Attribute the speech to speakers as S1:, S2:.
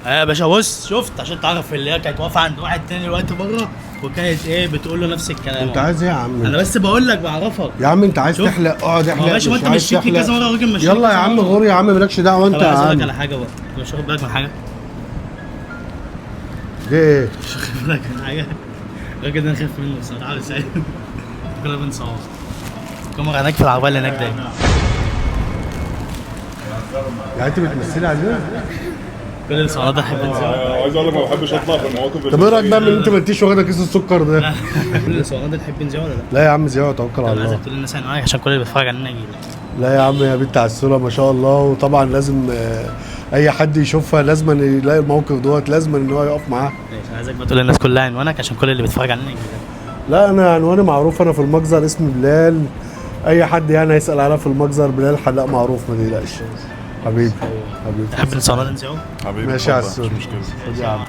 S1: يا باشا بص شفت عشان تعرف اللي هي كانت واقفه عند واحد تاني دلوقتي بره وكانت ايه بتقول له نفس الكلام.
S2: انت عايز ايه يا عم؟
S1: انا بس بقول لك بعرفك
S2: يا عم انت عايز
S1: شوف.
S2: تحلق اقعد احلق.
S1: يا باشا ما انت
S2: عايز
S1: مشيتني
S2: تحلق.
S1: كذا مره راجل مشيتني
S2: يلا يا عم غور يا عم مالكش دعوه انت
S1: طب
S2: يا
S1: عايز اقول لك
S2: عم.
S1: على حاجه بقى، انت مش واخد بالك من حاجه؟
S2: دي ايه؟
S1: مش واخد بالك من حاجه؟ الراجل ده انا خايف منه بصراحه. عامل ازاي؟ كنا بنصور الكاميرا هناك في العربيه اللي هناك دايما.
S2: يعني انت بتمثلي علينا؟
S1: كل الصالات ده احب انزلها.
S3: عايز اقول لك ما بحبش اطلع في المواقف.
S2: طب ايه رايك بقى من انت ما انتيش واخده كيس السكر ده؟
S1: كل الصالات ده تحب انزلها ولا لا؟
S2: لا يا عم زياد توكل على
S1: انا عايزك
S2: الله.
S1: تقول للناس انا معاك عشان كل اللي بيتفرج علينا يجي لك.
S2: لا يا عم يا بنت عسولة ما شاء الله، وطبعا لازم اي حد يشوفها لازم يلاقي الموقف دوت، لازم ان هو يقف معاه.
S1: ماشي، عايزك بقى تقول للناس كلها عنوانك عشان كل اللي بيتفرج علينا يجي لك.
S2: لا انا عنواني معروف، انا في المجزر اسمي بلال. اي حد يعني هيسال عليا في المجزر بلال حلاق معروف ما تقلقش. حبيبي حبيبي
S1: تحب الصالات ننزلهم؟
S3: حبيبي
S2: ماشي يا
S3: اتفضل،
S2: عسول.
S3: مش مشكله.
S2: خد يا عم.